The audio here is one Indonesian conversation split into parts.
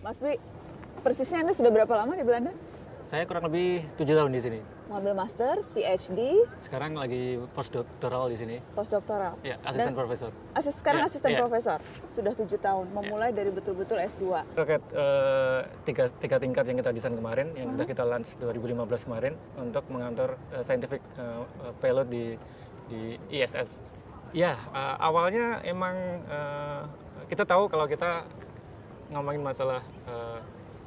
Mas Dwi, persisnya Anda sudah berapa lama di Belanda? Saya kurang lebih 7 tahun di sini. Mengambil master, PhD, Sekarang lagi postdoktoral di sini. postdoktoral. Ya, asisten profesor. Sekarang Ya, asisten ya. profesor. Sudah 7 tahun, memulai dari betul-betul S2. Terkait tiga tingkat yang kita desain kemarin, yang sudah kita launch 2015 kemarin untuk mengantar scientific payload di ISS. Ya, awalnya emang kita tahu kalau kita ngomongin masalah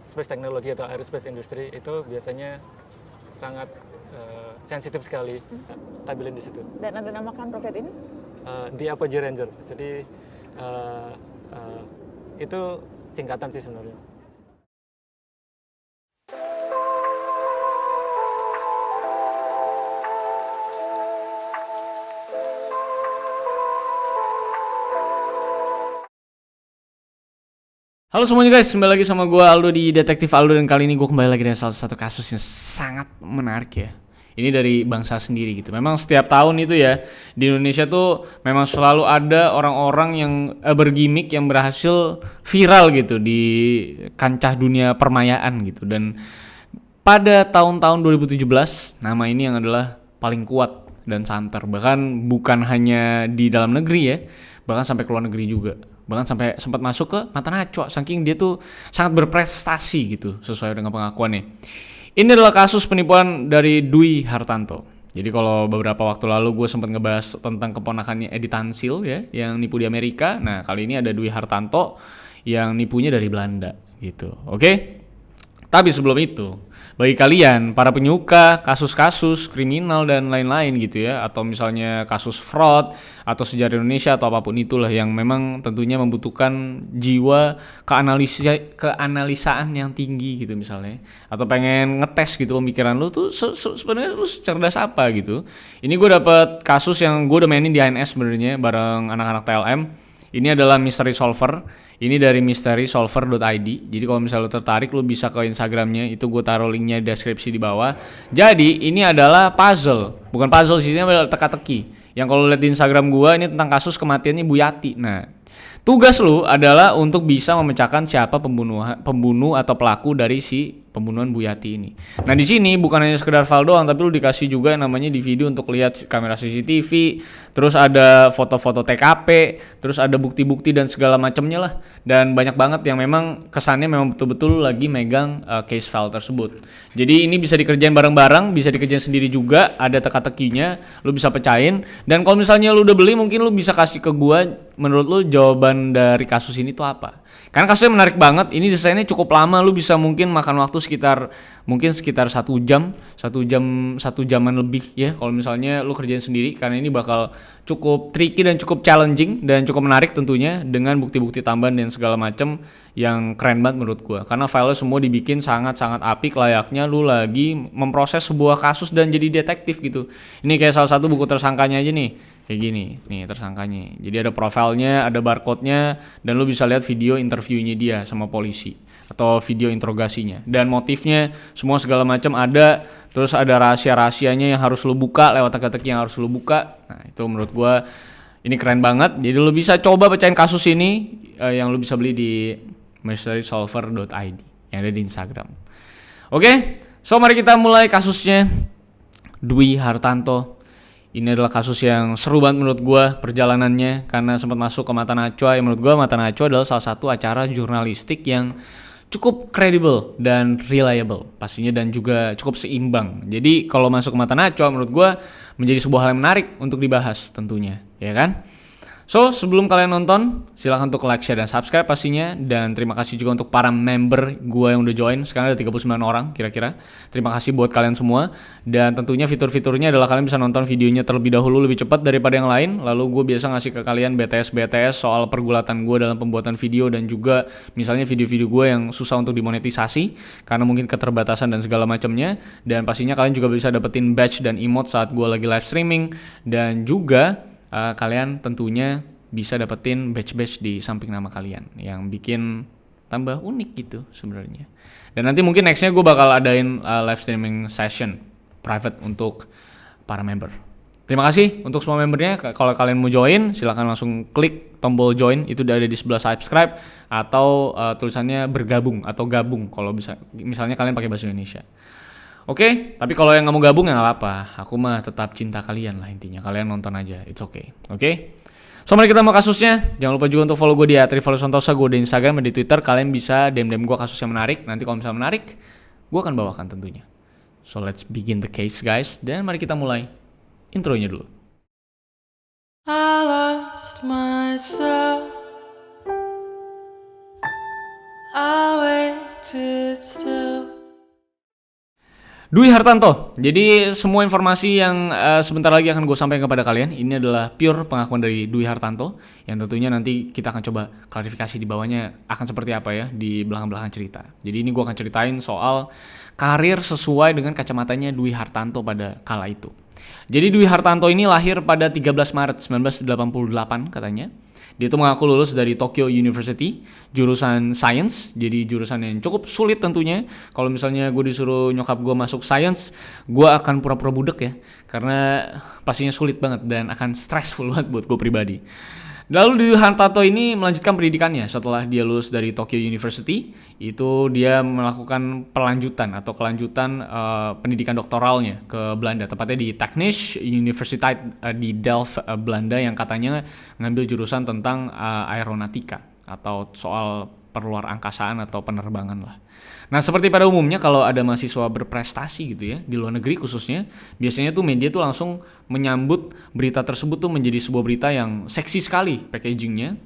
space technology atau aerospace industry itu biasanya sangat sensitif sekali tampilin di situ. Dan Anda namakan roket ini? Di Apogee Ranger. Jadi itu singkatan sih sebenarnya. Halo semuanya guys, kembali lagi sama gue Aldo di Detektif Aldo. Dan kali ini gue kembali lagi dengan salah satu kasus yang sangat menarik ya. Ini dari bangsa sendiri gitu. Memang setiap tahun itu ya, di Indonesia tuh memang selalu ada orang-orang yang bergimik yang berhasil viral gitu di kancah dunia permayaan gitu. Dan pada tahun-tahun 2017, nama ini yang adalah paling kuat dan santer. Bahkan bukan hanya di dalam negeri ya, bahkan sampai ke luar negeri juga. Bahkan sampai sempat masuk ke Mata Najwa, saking dia tuh sangat berprestasi gitu sesuai dengan pengakuannya. Ini adalah kasus penipuan dari Dwi Hartanto. Jadi kalau beberapa waktu lalu gue sempat ngebahas tentang keponakannya Edi Tansil ya, yang nipu di Amerika. Nah kali ini ada Dwi Hartanto yang nipunya dari Belanda gitu. Oke? Tapi sebelum itu, bagi kalian para penyuka kasus-kasus kriminal dan lain-lain gitu ya, atau misalnya kasus fraud atau sejarah Indonesia atau apapun itulah yang memang tentunya membutuhkan jiwa keanalisaan yang tinggi gitu misalnya, atau pengen ngetes gitu pemikiran lu tuh sebenarnya lu cerdas apa gitu. Ini gue dapet kasus yang gue udah mainin di HNS sebenarnya bareng anak-anak TLM. Ini adalah Mystery Solver. Ini dari mysterysolver.id. Jadi kalau misalnya lo tertarik, lo bisa ke Instagramnya. Itu gue taruh linknya di deskripsi di bawah. Jadi ini adalah puzzle. Bukan puzzle sih, ini adalah teka-teki. Yang kalau lihat di Instagram gue, ini tentang kasus kematiannya Bu Yati. Nah, tugas lo adalah untuk bisa memecahkan siapa pembunuh atau pelaku dari si pembunuhan Bu Yati ini. Nah di sini bukan hanya sekedar file doang, tapi lu dikasih juga yang namanya DVD untuk lihat kamera CCTV, terus ada foto-foto TKP, terus ada bukti-bukti dan segala macamnya lah. Dan banyak banget yang memang kesannya memang betul-betul lagi megang case file tersebut. Jadi ini bisa dikerjain bareng-bareng, bisa dikerjain sendiri juga, ada teka-tekinya, lu bisa pecahin. Dan kalau misalnya lu udah beli, mungkin lu bisa kasih ke gua, menurut lu jawaban dari kasus ini tuh apa? Karena kasusnya menarik banget, ini desainnya cukup lama, lu bisa mungkin makan waktu sekitar 1 jaman lebih ya kalau misalnya lu kerjain sendiri, karena ini bakal cukup tricky dan cukup challenging dan cukup menarik tentunya dengan bukti-bukti tambahan dan segala macam yang keren banget menurut gua. Karena filenya semua dibikin sangat-sangat apik, layaknya lu lagi memproses sebuah kasus dan jadi detektif gitu. Ini kayak salah satu buku tersangkanya aja nih. Kayak gini, nih tersangkanya. Jadi ada profilnya, ada barcode-nya, dan lu bisa lihat video interviewnya dia sama polisi atau video interogasinya. Dan motifnya semua segala macam ada, terus ada rahasia-rahasianya yang harus lu buka, lewat teka-teki yang harus lu buka. Nah, itu menurut gua ini keren banget. Jadi lu bisa coba pecahin kasus ini yang lu bisa beli di mysterysolver.id yang ada di Instagram. Oke, so mari kita mulai kasusnya Dwi Hartanto. Ini adalah kasus yang seru banget menurut gue perjalanannya, karena sempat masuk ke Mata Najwa. Yang menurut gue Mata Najwa adalah salah satu acara jurnalistik yang cukup kredibel dan reliable pastinya, dan juga cukup seimbang. Jadi kalau masuk ke Mata Najwa menurut gue menjadi sebuah hal yang menarik untuk dibahas tentunya, ya kan? So, sebelum kalian nonton, silahkan untuk like, share, dan subscribe pastinya. Dan terima kasih juga untuk para member gue yang udah join. Sekarang ada 39 orang kira-kira. Terima kasih buat kalian semua. Dan tentunya fitur-fiturnya adalah kalian bisa nonton videonya terlebih dahulu lebih cepat daripada yang lain. Lalu gue biasa ngasih ke kalian BTS soal pergulatan gue dalam pembuatan video. Dan juga misalnya video-video gue yang susah untuk dimonetisasi karena mungkin keterbatasan dan segala macamnya. Dan pastinya kalian juga bisa dapetin badge dan emote saat gue lagi live streaming. Dan juga kalian tentunya bisa dapetin badge-badge di samping nama kalian yang bikin tambah unik gitu sebenarnya. Dan nanti mungkin nextnya gue bakal adain live streaming session private untuk para member. Terima kasih untuk semua membernya. Kalau kalian mau join, silahkan langsung klik tombol join, itu udah ada di sebelah subscribe, atau tulisannya bergabung atau gabung kalau bisa, misalnya kalian pakai bahasa Indonesia. Oke, tapi kalau yang nggak mau gabung ya nggak apa-apa. Aku mah tetap cinta kalian lah intinya. Kalian nonton aja, it's okay. Oke? So, mari kita mau kasusnya. Jangan lupa juga untuk follow gue di @rivaldosantosa, gue di Instagram dan di Twitter. Kalian bisa DM gue kasus yang menarik. Nanti kalau misalnya menarik, gue akan bawakan tentunya. So, let's begin the case guys. Dan mari kita mulai intronya dulu. I lost myself. I waited still. Dwi Hartanto. Jadi semua informasi yang sebentar lagi akan gue sampaikan kepada kalian, ini adalah pure pengakuan dari Dwi Hartanto, yang tentunya nanti kita akan coba klarifikasi di bawahnya akan seperti apa ya di belakang-belakang cerita. Jadi ini gue akan ceritain soal karir sesuai dengan kacamatanya Dwi Hartanto pada kala itu. Jadi Dwi Hartanto ini lahir pada 13 Maret 1988 katanya. Dia itu mengaku lulus dari Tokyo University, jurusan Science, jadi jurusan yang cukup sulit tentunya. Kalau misalnya gue disuruh nyokap gue masuk Science, gue akan pura-pura budek ya, karena pastinya sulit banget dan akan stressful banget buat gue pribadi. Lalu Dwi Hartanto ini melanjutkan pendidikannya setelah dia lulus dari Tokyo University. Itu dia melakukan kelanjutan pendidikan doktoralnya ke Belanda, tepatnya di Technische Universiteit di Delft, Belanda, yang katanya ngambil jurusan tentang aeronautika atau soal perluar angkasaan atau penerbangan lah. Nah, seperti pada umumnya kalau ada mahasiswa berprestasi gitu ya, di luar negeri khususnya, biasanya tuh media tuh langsung menyambut berita tersebut tuh menjadi sebuah berita yang seksi sekali packagingnya,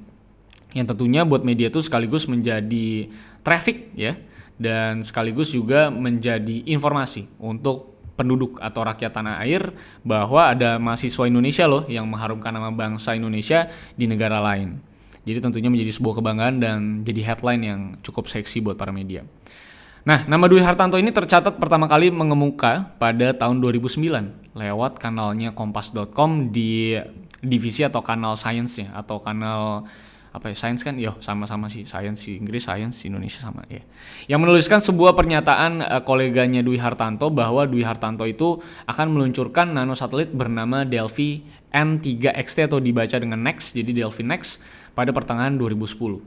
yang tentunya buat media tuh sekaligus menjadi traffic ya, dan sekaligus juga menjadi informasi untuk penduduk atau rakyat tanah air bahwa ada mahasiswa Indonesia loh yang mengharumkan nama bangsa Indonesia di negara lain. Jadi tentunya menjadi sebuah kebanggaan dan jadi headline yang cukup seksi buat para media. Nah, nama Dwi Hartanto ini tercatat pertama kali mengemuka pada tahun 2009 lewat kanalnya kompas.com di divisi atau kanal science-nya, atau kanal apa ya, science kan? Yo, sama-sama sih, science di Inggris, science di Indonesia sama ya. Yang menuliskan sebuah pernyataan koleganya Dwi Hartanto bahwa Dwi Hartanto itu akan meluncurkan nanosatelit bernama Delphi N3XT atau dibaca dengan Next, jadi Delphi Next, pada pertengahan 2010.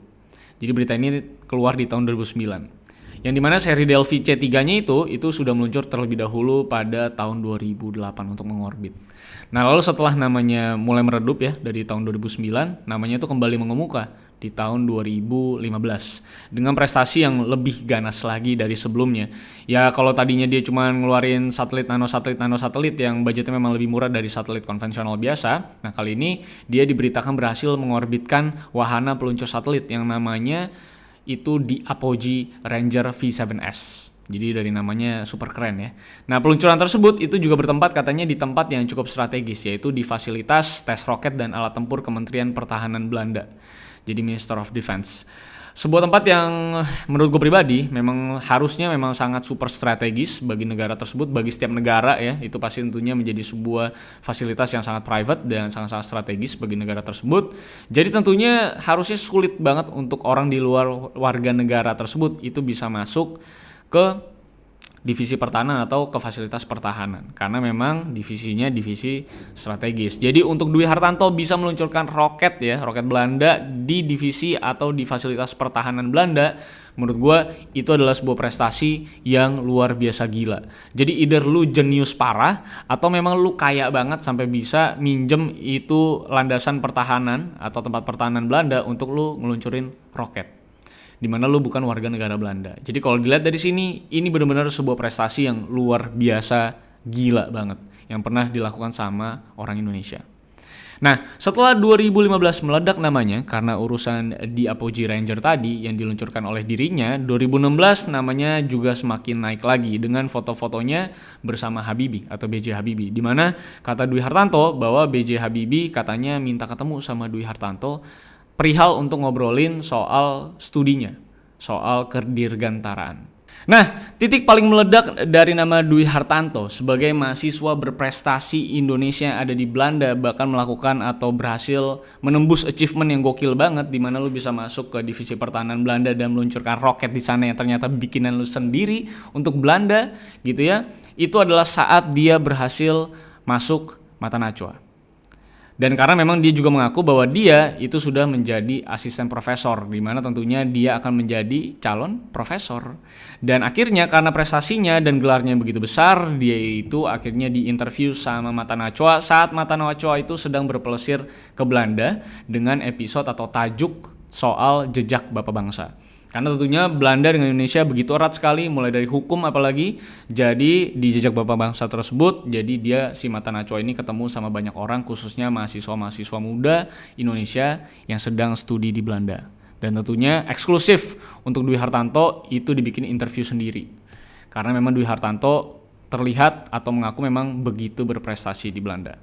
Jadi berita ini keluar di tahun 2009. Yang dimana seri Delphi C3-nya itu sudah meluncur terlebih dahulu pada tahun 2008 untuk mengorbit. Nah, lalu setelah namanya mulai meredup ya dari tahun 2009, namanya itu kembali mengemuka di tahun 2015 dengan prestasi yang lebih ganas lagi dari sebelumnya. Ya, kalau tadinya dia cuma ngeluarin nanosatelit yang budgetnya memang lebih murah dari satelit konvensional biasa, nah kali ini dia diberitakan berhasil mengorbitkan wahana peluncur satelit yang namanya itu di Apogee Ranger V7S. Jadi dari namanya super keren ya. Nah, peluncuran tersebut itu juga bertempat katanya di tempat yang cukup strategis, yaitu di fasilitas tes roket dan alat tempur Kementerian Pertahanan Belanda. Jadi Minister of Defense. Sebuah tempat yang menurut gue pribadi memang harusnya memang sangat super strategis bagi negara tersebut, bagi setiap negara ya. Itu pasti tentunya menjadi sebuah fasilitas yang sangat private dan sangat-sangat strategis bagi negara tersebut. Jadi tentunya harusnya sulit banget untuk orang di luar warga negara tersebut itu bisa masuk ke divisi pertahanan atau ke fasilitas pertahanan, karena memang divisinya divisi strategis. Jadi untuk Dwi Hartanto bisa meluncurkan roket Belanda di divisi atau di fasilitas pertahanan Belanda, menurut gue itu adalah sebuah prestasi yang luar biasa gila. Jadi either lu jenius parah atau memang lu kaya banget sampai bisa minjem itu landasan pertahanan atau tempat pertahanan Belanda untuk lu ngeluncurin roket, dimana lu bukan warga negara Belanda. Jadi kalau dilihat dari sini, ini benar-benar sebuah prestasi yang luar biasa gila banget yang pernah dilakukan sama orang Indonesia. Nah, setelah 2015 meledak namanya karena urusan di Apogee Ranger tadi yang diluncurkan oleh dirinya, 2016 namanya juga semakin naik lagi dengan foto-fotonya bersama Habibie atau B.J. Habibie, dimana kata Dwi Hartanto bahwa B.J. Habibie katanya minta ketemu sama Dwi Hartanto perihal untuk ngobrolin soal studinya, soal kedirgantaraan. Nah, titik paling meledak dari nama Dwi Hartanto sebagai mahasiswa berprestasi Indonesia yang ada di Belanda, bahkan melakukan atau berhasil menembus achievement yang gokil banget, di mana lu bisa masuk ke divisi pertahanan Belanda dan meluncurkan roket di sana yang ternyata bikinan lu sendiri untuk Belanda gitu ya. Itu adalah saat dia berhasil masuk Mata Najwa. Dan karena memang dia juga mengaku bahwa dia itu sudah menjadi asisten profesor, di mana tentunya dia akan menjadi calon profesor. Dan akhirnya karena prestasinya dan gelarnya yang begitu besar, dia itu akhirnya diinterview sama Mata Najwa saat Mata Najwa itu sedang berpelesir ke Belanda dengan episode atau tajuk soal jejak Bapak Bangsa. Karena tentunya Belanda dengan Indonesia begitu erat sekali, mulai dari hukum apalagi. Jadi di jejak Bapak Bangsa tersebut, jadi dia si Mata Najwa ini ketemu sama banyak orang, khususnya mahasiswa-mahasiswa muda Indonesia yang sedang studi di Belanda. Dan tentunya eksklusif untuk Dwi Hartanto itu dibikin interview sendiri. Karena memang Dwi Hartanto terlihat atau mengaku memang begitu berprestasi di Belanda.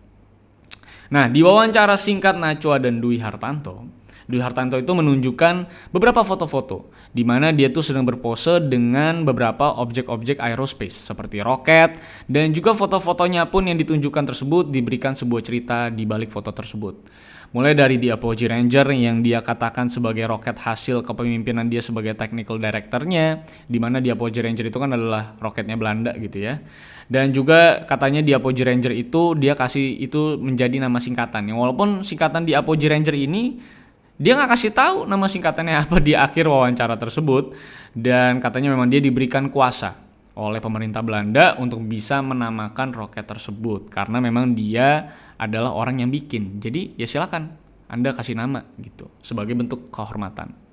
Nah, di wawancara singkat Najwa dan Dwi Hartanto itu menunjukkan beberapa foto-foto di mana dia tuh sedang berpose dengan beberapa objek-objek aerospace seperti roket, dan juga foto-fotonya pun yang ditunjukkan tersebut diberikan sebuah cerita di balik foto tersebut. Mulai dari di Apogee Ranger yang dia katakan sebagai roket hasil kepemimpinan dia sebagai technical directornya, di mana di Apogee Ranger itu kan adalah roketnya Belanda gitu ya. Dan juga katanya di Apogee Ranger itu dia kasih itu menjadi nama singkatan. Yang walaupun singkatan di Apogee Ranger ini dia nggak kasih tahu nama singkatannya apa di akhir wawancara tersebut, dan katanya memang dia diberikan kuasa oleh pemerintah Belanda untuk bisa menamakan roket tersebut karena memang dia adalah orang yang bikin. Jadi ya silakan Anda kasih nama gitu sebagai bentuk kehormatan.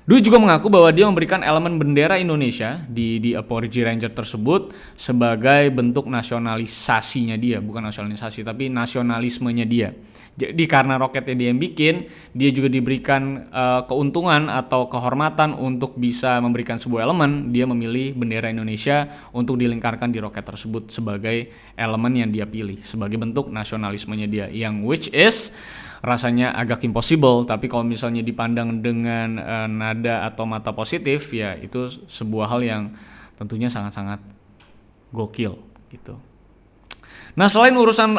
Dwi juga mengaku bahwa dia memberikan elemen bendera Indonesia di Apogee Ranger tersebut sebagai bentuk nasionalisasinya dia, bukan nasionalisasi tapi nasionalismenya dia. Jadi karena roketnya dia yang bikin, dia juga diberikan keuntungan atau kehormatan untuk bisa memberikan sebuah elemen. Dia memilih bendera Indonesia untuk dilingkarkan di roket tersebut sebagai elemen yang dia pilih, sebagai bentuk nasionalismenya dia, yang which is rasanya agak impossible, tapi kalau misalnya dipandang dengan nada atau mata positif, ya itu sebuah hal yang tentunya sangat-sangat gokil gitu. Nah, selain urusan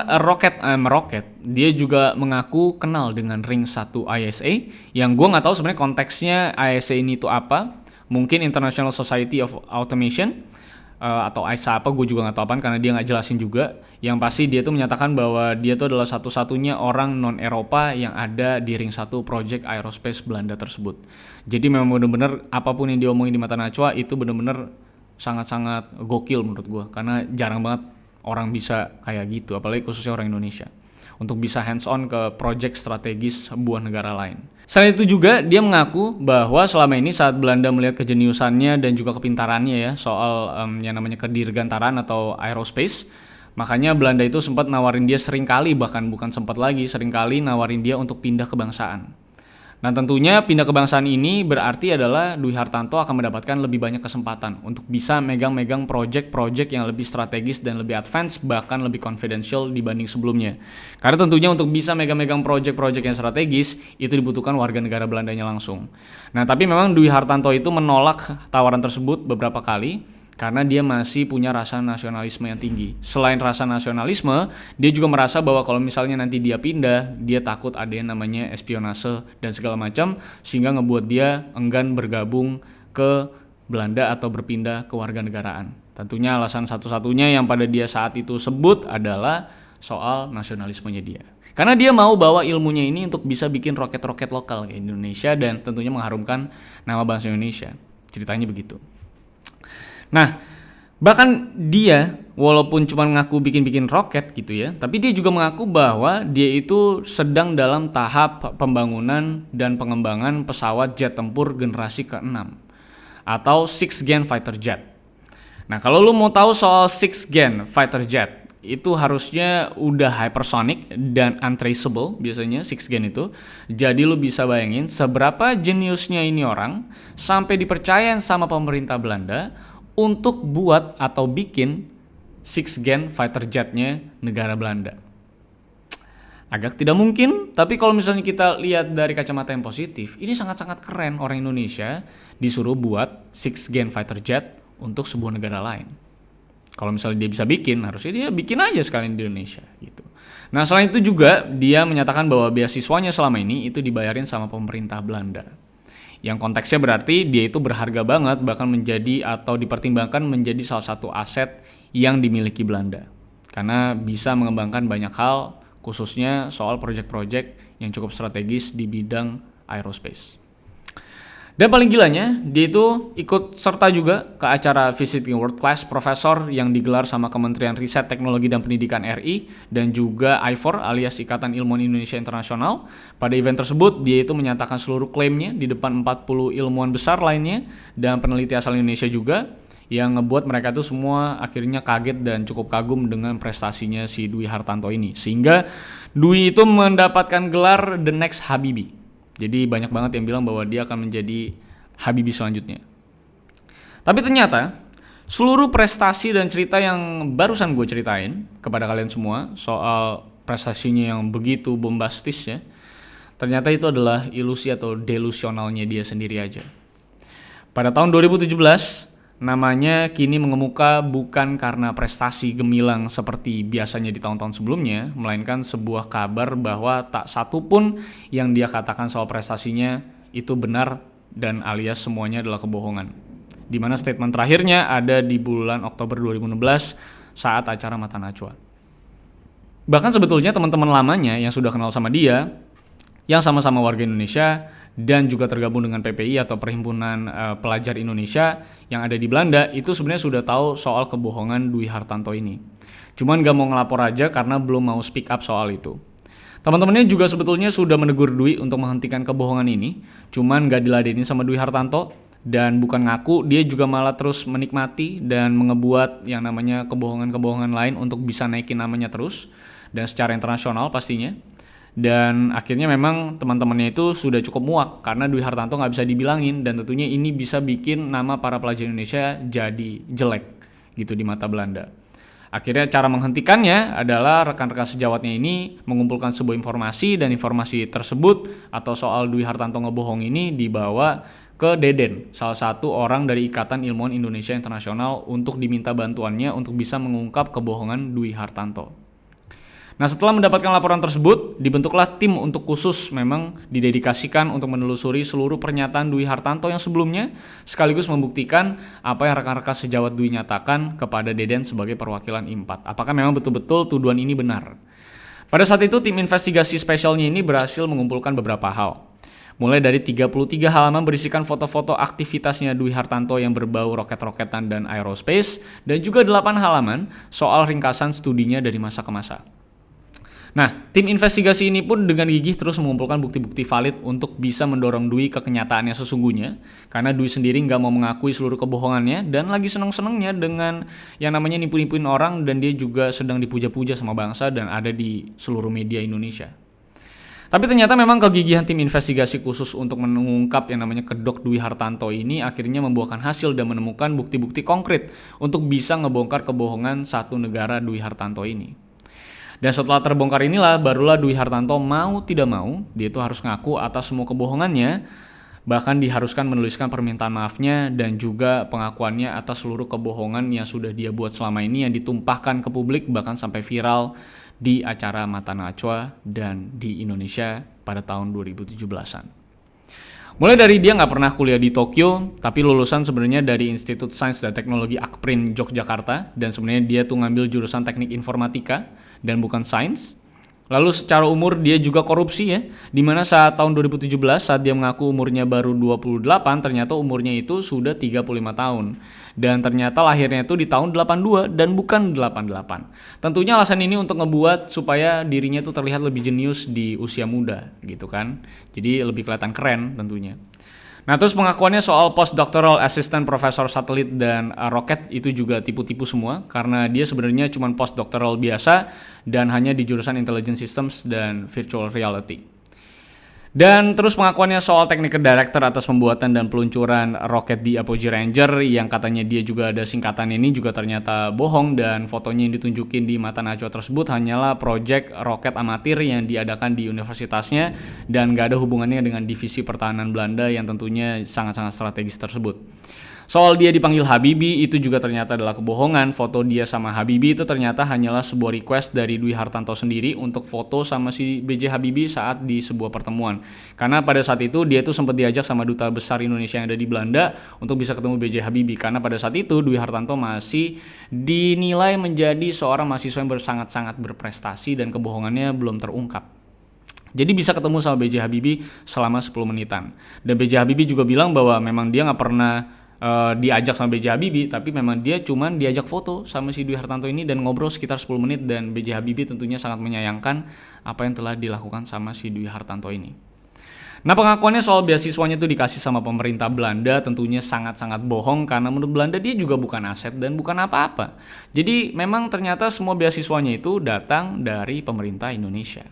meroket, dia juga mengaku kenal dengan Ring 1 ISA, yang gue nggak tahu sebenarnya konteksnya ISA ini itu apa. Mungkin International Society of Automation, atau ISA apa, gue juga nggak tahu apaan karena dia nggak jelasin juga. Yang pasti dia tuh menyatakan bahwa dia tuh adalah satu-satunya orang non-Eropa yang ada di Ring 1 Project Aerospace Belanda tersebut. Jadi memang benar-benar apapun yang diomongin di Mata Najwa itu benar-benar sangat-sangat gokil menurut gue, karena jarang banget orang bisa kayak gitu, apalagi khususnya orang Indonesia, untuk bisa hands on ke project strategis sebuah negara lain. Selain itu juga dia mengaku bahwa selama ini saat Belanda melihat kejeniusannya dan juga kepintarannya ya soal yang namanya kedirgantaran atau aerospace, makanya Belanda itu sempat nawarin dia seringkali, bahkan bukan sempat lagi, seringkali nawarin dia untuk pindah kebangsaan. Nah, tentunya pindah kebangsaan ini berarti adalah Dwi Hartanto akan mendapatkan lebih banyak kesempatan untuk bisa megang-megang project-project yang lebih strategis dan lebih advance, bahkan lebih confidential dibanding sebelumnya. Karena tentunya untuk bisa megang-megang project-project yang strategis itu dibutuhkan warga negara Belandanya langsung. Nah, tapi memang Dwi Hartanto itu menolak tawaran tersebut beberapa kali karena dia masih punya rasa nasionalisme yang tinggi. Selain rasa nasionalisme, dia juga merasa bahwa kalau misalnya nanti dia pindah, dia takut ada yang namanya espionase dan segala macam, sehingga ngebuat dia enggan bergabung ke Belanda atau berpindah ke warganegaraan. Tentunya alasan satu-satunya yang pada dia saat itu sebut adalah soal nasionalismenya dia. Karena dia mau bawa ilmunya ini untuk bisa bikin roket-roket lokal ke Indonesia dan tentunya mengharumkan nama bangsa Indonesia. Ceritanya begitu. Nah, bahkan dia walaupun cuma ngaku bikin-bikin roket gitu ya, tapi dia juga mengaku bahwa dia itu sedang dalam tahap pembangunan dan pengembangan pesawat jet tempur generasi ke-6 atau 6th Gen Fighter Jet. Nah, kalau lu mau tahu soal 6th Gen Fighter Jet, itu harusnya udah hypersonic dan untraceable biasanya 6th Gen itu. Jadi lu bisa bayangin seberapa jeniusnya ini orang sampai dipercayain sama pemerintah Belanda untuk buat atau bikin 6th Gen Fighter Jet-nya negara Belanda. Agak tidak mungkin, tapi kalau misalnya kita lihat dari kacamata yang positif, ini sangat-sangat keren orang Indonesia disuruh buat 6th Gen Fighter Jet untuk sebuah negara lain. Kalau misalnya dia bisa bikin, harusnya dia bikin aja sekalian di Indonesia gitu. Nah, selain itu juga dia menyatakan bahwa beasiswanya selama ini itu dibayarin sama pemerintah Belanda. Yang konteksnya berarti dia itu berharga banget, bahkan menjadi atau dipertimbangkan menjadi salah satu aset yang dimiliki Belanda. karena bisa mengembangkan banyak hal, khususnya soal project-project yang cukup strategis di bidang aerospace. Dan paling gilanya, dia itu ikut serta juga ke acara Visiting World Class Professor yang digelar sama Kementerian Riset Teknologi dan Pendidikan RI dan juga IFOR alias Ikatan Ilmuwan Indonesia Internasional. Pada event tersebut, dia itu menyatakan seluruh klaimnya di depan 40 ilmuwan besar lainnya dan peneliti asal Indonesia juga, yang ngebuat mereka itu semua akhirnya kaget dan cukup kagum dengan prestasinya si Dwi Hartanto ini. Sehingga Dwi itu mendapatkan gelar The Next Habibie. Jadi banyak banget yang bilang bahwa dia akan menjadi Habibie selanjutnya. Tapi ternyata seluruh prestasi dan cerita yang barusan gue ceritain kepada kalian semua soal prestasinya yang begitu bombastis ya, ternyata itu adalah ilusi atau delusionalnya dia sendiri aja. Pada tahun 2017, namanya kini mengemuka bukan karena prestasi gemilang seperti biasanya di tahun-tahun sebelumnya, melainkan sebuah kabar bahwa tak satu pun yang dia katakan soal prestasinya itu benar dan alias semuanya adalah kebohongan. Di mana statement terakhirnya ada di bulan Oktober 2016 saat acara Mata Najwa. Bahkan sebetulnya teman-teman lamanya yang sudah kenal sama dia, yang sama-sama warga Indonesia dan juga tergabung dengan PPI atau Perhimpunan Pelajar Indonesia yang ada di Belanda, itu sebenarnya sudah tahu soal kebohongan Dwi Hartanto ini. Cuman gak mau ngelapor aja karena belum mau speak up soal itu. Teman-temannya juga sebetulnya sudah menegur Dwi untuk menghentikan kebohongan ini, cuman gak diladenin sama Dwi Hartanto, dan bukan ngaku, dia juga malah terus menikmati dan mengebuat yang namanya kebohongan-kebohongan lain untuk bisa naikin namanya terus, dan secara internasional pastinya. Dan akhirnya memang teman-temannya itu sudah cukup muak karena Dwi Hartanto nggak bisa dibilangin, dan tentunya ini bisa bikin nama para pelajar Indonesia jadi jelek gitu di mata Belanda. Akhirnya cara menghentikannya adalah rekan-rekan sejawatnya ini mengumpulkan sebuah informasi, dan informasi tersebut atau soal Dwi Hartanto ngebohong ini dibawa ke Deden, salah satu orang dari Ikatan Ilmuwan Indonesia Internasional, untuk diminta bantuannya untuk bisa mengungkap kebohongan Dwi Hartanto. Nah, setelah mendapatkan laporan tersebut, dibentuklah tim untuk khusus memang didedikasikan untuk menelusuri seluruh pernyataan Dwi Hartanto yang sebelumnya, sekaligus membuktikan apa yang rekan-rekan sejawat Dwi nyatakan kepada Deden sebagai perwakilan I4. Apakah memang betul-betul tuduhan ini benar? Pada saat itu, tim investigasi spesialnya ini berhasil mengumpulkan beberapa hal. Mulai dari 33 halaman berisikan foto-foto aktivitasnya Dwi Hartanto yang berbau roket-roketan dan aerospace, dan juga 8 halaman soal ringkasan studinya dari masa ke masa. Nah, tim investigasi ini pun dengan gigih terus mengumpulkan bukti-bukti valid untuk bisa mendorong Dwi ke kenyataannya sesungguhnya, karena Dwi sendiri nggak mau mengakui seluruh kebohongannya dan lagi seneng-senengnya dengan yang namanya nipu-nipuin orang, dan dia juga sedang dipuja-puja sama bangsa dan ada di seluruh media Indonesia. Tapi ternyata memang kegigihan tim investigasi khusus untuk mengungkap yang namanya kedok Dwi Hartanto ini akhirnya membuahkan hasil dan menemukan bukti-bukti konkret untuk bisa ngebongkar kebohongan satu negara Dwi Hartanto ini. Dan setelah terbongkar inilah, barulah Dwi Hartanto mau tidak mau, dia itu harus ngaku atas semua kebohongannya, bahkan diharuskan menuliskan permintaan maafnya dan juga pengakuannya atas seluruh kebohongan yang sudah dia buat selama ini, yang ditumpahkan ke publik bahkan sampai viral di acara Mata Najwa dan di Indonesia pada tahun 2017-an. Mulai dari dia nggak pernah kuliah di Tokyo, tapi lulusan sebenarnya dari Institut Sains dan Teknologi Akprin Yogyakarta, dan sebenarnya dia tuh ngambil jurusan teknik informatika dan bukan sains. Lalu secara umur dia juga korupsi ya, dimana saat tahun 2017 saat dia mengaku umurnya baru 28, ternyata umurnya itu sudah 35 tahun. Dan ternyata lahirnya itu di tahun 82 dan bukan 88. Tentunya alasan ini untuk ngebuat supaya dirinya itu terlihat lebih jenius di usia muda gitu kan. Jadi lebih kelihatan keren tentunya. Nah, terus pengakuannya soal postdoctoral assistant profesor satelit dan roket itu juga tipu-tipu semua, karena dia sebenarnya cuma postdoctoral biasa dan hanya di jurusan Intelligent Systems dan Virtual Reality. Dan terus pengakuannya soal technical director atas pembuatan dan peluncuran roket di Apogee Ranger yang katanya dia juga ada singkatan ini juga ternyata bohong, dan fotonya yang ditunjukin di Mata Najwa tersebut hanyalah proyek roket amatir yang diadakan di universitasnya dan gak ada hubungannya dengan divisi pertahanan Belanda yang tentunya sangat-sangat strategis tersebut. Soal dia dipanggil Habibie itu juga ternyata adalah kebohongan. Foto dia sama Habibie itu ternyata hanyalah sebuah request dari Dwi Hartanto sendiri untuk foto sama si B.J. Habibie saat di sebuah pertemuan. Karena pada saat itu dia tuh sempat diajak sama duta besar Indonesia yang ada di Belanda untuk bisa ketemu B.J. Habibie. Karena pada saat itu Dwi Hartanto masih dinilai menjadi seorang mahasiswa yang sangat-sangat berprestasi dan kebohongannya belum terungkap. Jadi bisa ketemu sama B.J. Habibie selama 10 menitan. Dan B.J. Habibie juga bilang bahwa memang dia nggak pernah diajak sama B.J. Habibie, tapi memang dia cuman diajak foto sama si Dwi Hartanto ini dan ngobrol sekitar 10 menit, dan B.J. Habibie tentunya sangat menyayangkan apa yang telah dilakukan sama si Dwi Hartanto ini. Nah, pengakuannya soal beasiswanya itu dikasih sama pemerintah Belanda tentunya sangat-sangat bohong, karena menurut Belanda dia juga bukan aset dan bukan apa-apa. Jadi memang ternyata semua beasiswanya itu datang dari pemerintah Indonesia.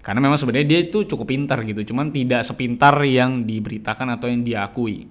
Karena memang sebenarnya dia itu cukup pintar gitu, cuman tidak sepintar yang diberitakan atau yang diakui.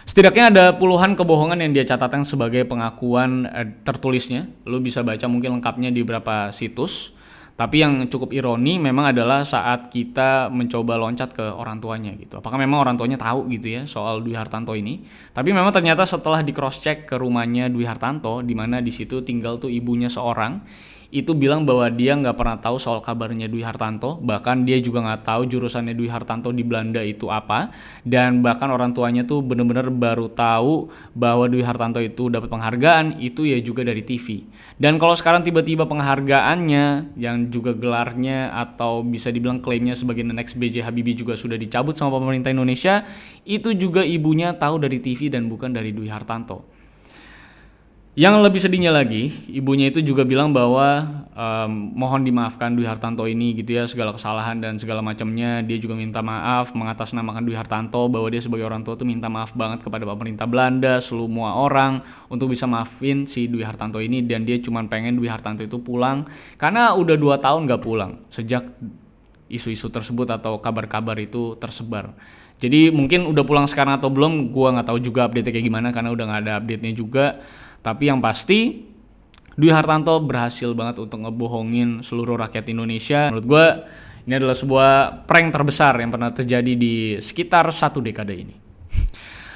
Setidaknya ada puluhan kebohongan yang dia catatkan sebagai pengakuan tertulisnya. Lu bisa baca mungkin lengkapnya di beberapa situs. Tapi yang cukup ironi memang adalah saat kita mencoba loncat ke orang tuanya gitu. Apakah memang orang tuanya tahu gitu ya soal Dwi Hartanto ini? Tapi memang ternyata setelah di cross check ke rumahnya Dwi Hartanto, di mana di situ tinggal tuh ibunya seorang, itu bilang bahwa dia nggak pernah tahu soal kabarnya Dwi Hartanto, bahkan dia juga nggak tahu jurusannya Dwi Hartanto di Belanda itu apa, dan bahkan orang tuanya tuh bener-bener baru tahu bahwa Dwi Hartanto itu dapat penghargaan itu ya juga dari TV. Dan kalau sekarang tiba-tiba penghargaannya yang juga gelarnya atau bisa dibilang klaimnya sebagai the next B.J. Habibie juga sudah dicabut sama pemerintah Indonesia, itu juga ibunya tahu dari TV dan bukan dari Dwi Hartanto. Yang lebih sedihnya lagi, ibunya itu juga bilang bahwa mohon dimaafkan Dwi Hartanto ini gitu ya, segala kesalahan dan segala macamnya. Dia juga minta maaf mengatasnamakan Dwi Hartanto, bahwa dia sebagai orang tua tuh minta maaf banget kepada pemerintah Belanda, semua orang untuk bisa maafin si Dwi Hartanto ini, dan dia cuma pengen Dwi Hartanto itu pulang karena udah 2 tahun gak pulang sejak isu-isu tersebut atau kabar-kabar itu tersebar. Jadi mungkin udah pulang sekarang atau belum, gua nggak tahu juga update-nya kayak gimana karena udah nggak ada update-nya juga. Tapi yang pasti Dwi Hartanto berhasil banget untuk ngebohongin seluruh rakyat Indonesia. Menurut gue ini adalah sebuah prank terbesar yang pernah terjadi di sekitar 1 dekade ini.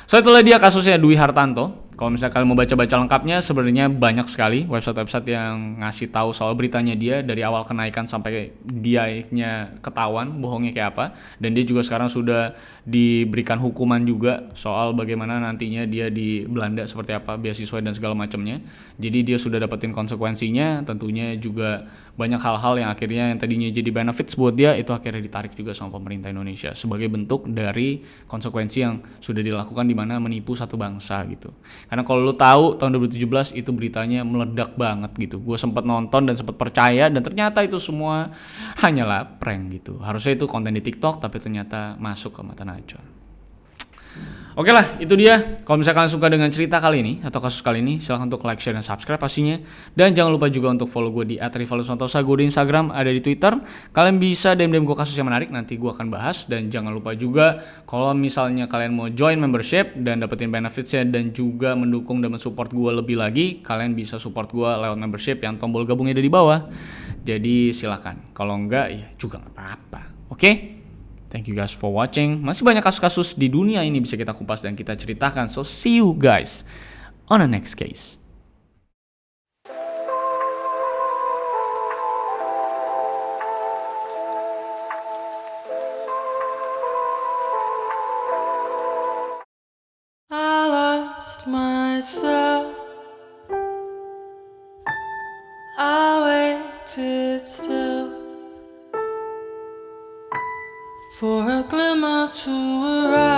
So itulah dia kasusnya Dwi Hartanto. Kalau misalnya kalian mau baca-baca lengkapnya, sebenarnya banyak sekali website-website yang ngasih tahu soal beritanya dia dari awal kenaikan sampai dianya ketahuan bohongnya kayak apa. Dan dia juga sekarang sudah diberikan hukuman juga soal bagaimana nantinya dia di Belanda seperti apa, beasiswa dan segala macamnya. Jadi dia sudah dapetin konsekuensinya, tentunya juga banyak hal-hal yang akhirnya yang tadinya jadi benefits buat dia itu akhirnya ditarik juga sama pemerintah Indonesia sebagai bentuk dari konsekuensi yang sudah dilakukan di mana menipu satu bangsa gitu. Karena kalau lu tahu tahun 2017 itu beritanya meledak banget gitu. Gue sempat nonton dan sempat percaya, dan ternyata itu semua hanyalah prank gitu. Harusnya itu konten di TikTok tapi ternyata masuk ke mata najwa. Oke lah, itu dia. Kalau misalkan kalian suka dengan cerita kali ini atau kasus kali ini, silahkan untuk like, share, dan subscribe pastinya. Dan jangan lupa juga untuk follow gue di @rivaldosantosa, gue di Instagram, ada di Twitter. Kalian bisa DM gue kasus yang menarik, nanti gue akan bahas. Dan jangan lupa juga kalau misalnya kalian mau join membership dan dapetin benefitsnya dan juga mendukung dan mensupport gue lebih lagi, kalian bisa support gue lewat membership yang tombol gabungnya ada di bawah. Jadi silakan. Kalau enggak ya juga nggak apa-apa. Oke? Thank you guys for watching. Masih banyak kasus-kasus di dunia ini bisa kita kupas dan kita ceritakan. So see you guys on the next case. I lost myself. I waited still for a glimmer to arise.